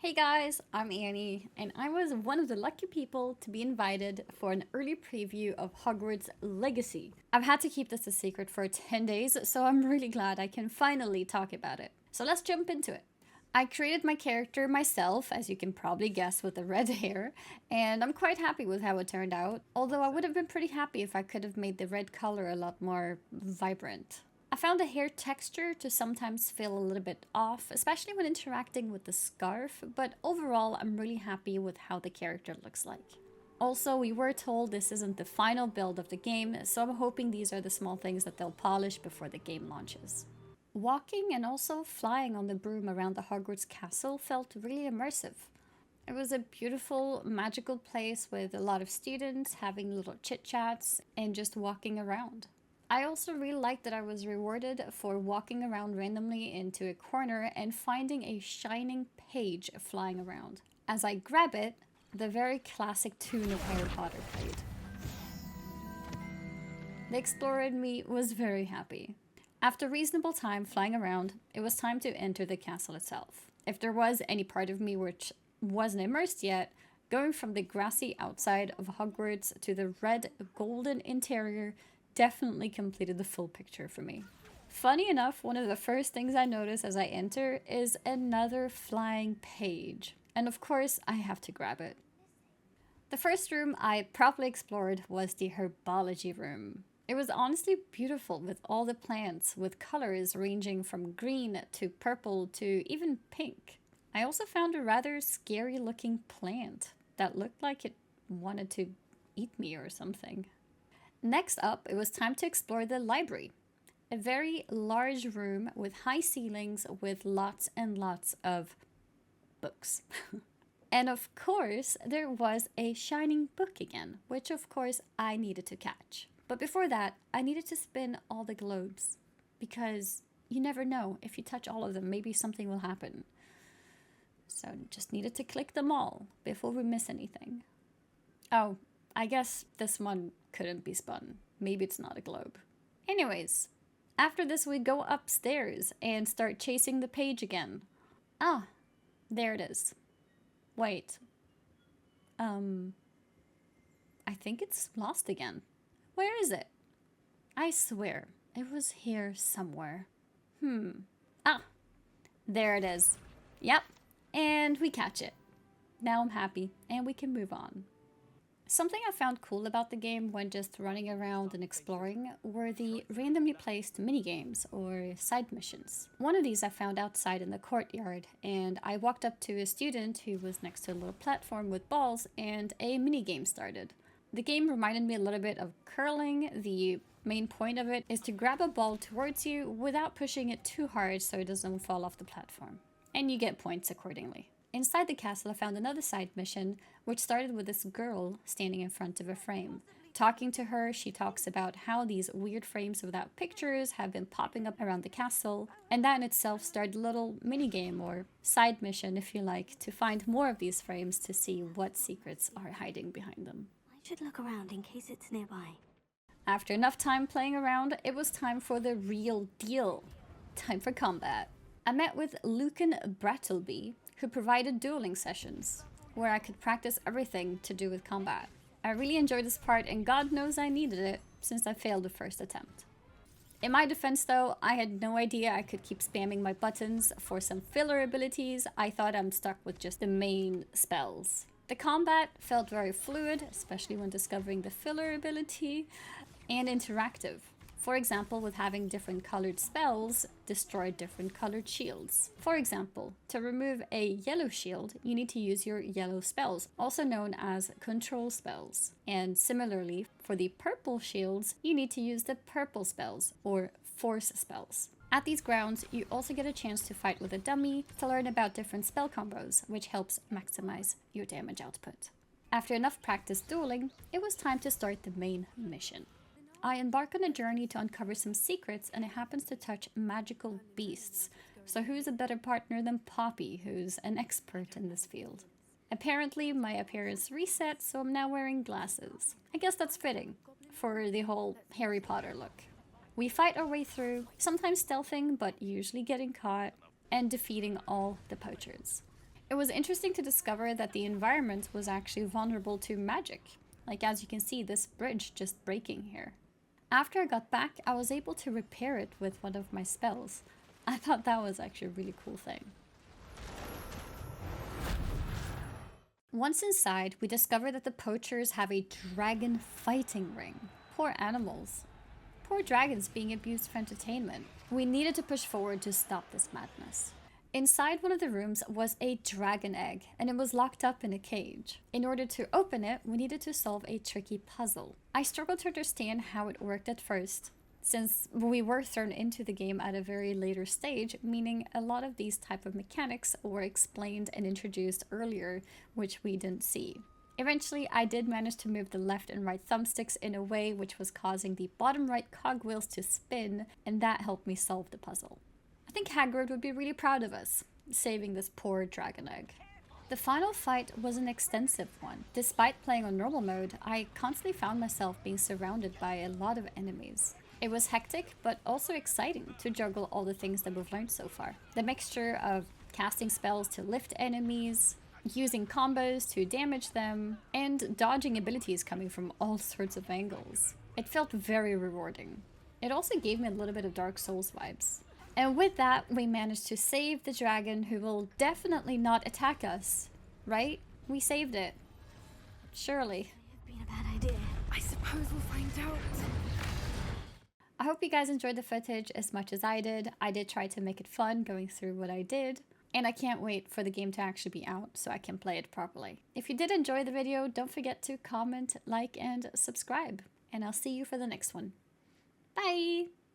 Hey guys, I'm Annie, and I was one of the lucky people to be invited for an early preview of Hogwarts Legacy. I've had to keep this a secret for 10 days, so I'm really glad I can finally talk about it. So let's jump into it. I created my character myself, as you can probably guess with the red hair, and I'm quite happy with how it turned out, although I would have been pretty happy if I could have made the red color a lot more vibrant. I found the hair texture to sometimes feel a little bit off, especially when interacting with the scarf, but overall I'm really happy with how the character looks like. Also, we were told this isn't the final build of the game, so I'm hoping these are the small things that they'll polish before the game launches. Walking and also flying on the broom around the Hogwarts castle felt really immersive. It was a beautiful, magical place with a lot of students having little chit-chats and just walking around. I also really liked that I was rewarded for walking around randomly into a corner and finding a shining page flying around. As I grab it, the very classic tune of Harry Potter played. The explorer in me was very happy. After reasonable time flying around, it was time to enter the castle itself. If there was any part of me which wasn't immersed yet, going from the grassy outside of Hogwarts to the red golden interior definitely completed the full picture for me. Funny enough, one of the first things I notice as I enter is another flying page. And of course, I have to grab it. The first room I properly explored was the herbology room. It was honestly beautiful with all the plants, with colors ranging from green to purple to even pink. I also found a rather scary looking plant that looked like it wanted to eat me or something. Next up, it was time to explore the library. A very large room with high ceilings with lots and lots of books. And of course, there was a shining book again, which of course I needed to catch. But before that, I needed to spin all the globes because you never know, if you touch all of them, maybe something will happen. So just needed to click them all before we miss anything. Oh, I guess this one couldn't be spun. Maybe it's not a globe. Anyways, after this we go upstairs and start chasing the page again. Ah, there it is. Wait. I think it's lost again. Where is it? I swear, it was here somewhere. Ah, there it is. Yep, and we catch it. Now I'm happy, and we can move on. Something I found cool about the game when just running around and exploring were the randomly placed minigames or side missions. One of these I found outside in the courtyard, and I walked up to a student who was next to a little platform with balls, and a minigame started. The game reminded me a little bit of curling. The main point of it is to grab a ball towards you without pushing it too hard so it doesn't fall off the platform. And you get points accordingly. Inside the castle, I found another side mission, which started with this girl standing in front of a frame. Talking to her, she talks about how these weird frames without pictures have been popping up around the castle, and that in itself started a little minigame or side mission, if you like, to find more of these frames to see what secrets are hiding behind them. I should look around in case it's nearby. After enough time playing around, it was time for the real deal. Time for combat. I met with Lucan Brattleby, who provided dueling sessions, where I could practice everything to do with combat. I really enjoyed this part, and God knows I needed it, since I failed the first attempt. In my defense though, I had no idea I could keep spamming my buttons for some filler abilities. I thought I'm stuck with just the main spells. The combat felt very fluid, especially when discovering the filler ability, and interactive. For example, with having different colored spells, destroy different colored shields. For example, to remove a yellow shield, you need to use your yellow spells, also known as control spells. And similarly, for the purple shields, you need to use the purple spells, or force spells. At these grounds, you also get a chance to fight with a dummy to learn about different spell combos, which helps maximize your damage output. After enough practice dueling, it was time to start the main mission. I embark on a journey to uncover some secrets, and it happens to touch magical beasts. So who's a better partner than Poppy, who's an expert in this field? Apparently, my appearance reset, so I'm now wearing glasses. I guess that's fitting for the whole Harry Potter look. We fight our way through, sometimes stealthing, but usually getting caught, and defeating all the poachers. It was interesting to discover that the environment was actually vulnerable to magic. Like, as you can see, this bridge just breaking here. After I got back, I was able to repair it with one of my spells. I thought that was actually a really cool thing. Once inside, we discover that the poachers have a dragon fighting ring. Poor animals. Poor dragons being abused for entertainment. We needed to push forward to stop this madness. Inside one of the rooms was a dragon egg, and it was locked up in a cage. In order to open it, we needed to solve a tricky puzzle. I struggled to understand how it worked at first, since we were thrown into the game at a very later stage, meaning a lot of these type of mechanics were explained and introduced earlier, which we didn't see. Eventually, I did manage to move the left and right thumbsticks in a way which was causing the bottom right cogwheels to spin, and that helped me solve the puzzle. I think Hagrid would be really proud of us, saving this poor dragon egg. The final fight was an extensive one. Despite playing on normal mode, I constantly found myself being surrounded by a lot of enemies. It was hectic, but also exciting to juggle all the things that we've learned so far. The mixture of casting spells to lift enemies, using combos to damage them, and dodging abilities coming from all sorts of angles. It felt very rewarding. It also gave me a little bit of Dark Souls vibes. And with that, we managed to save the dragon, who will definitely not attack us, right? We saved it. Surely. It may have been a bad idea. I suppose we'll find out. I hope you guys enjoyed the footage as much as I did. I did try to make it fun going through what I did. And I can't wait for the game to actually be out so I can play it properly. If you did enjoy the video, don't forget to comment, like, and subscribe. And I'll see you for the next one. Bye!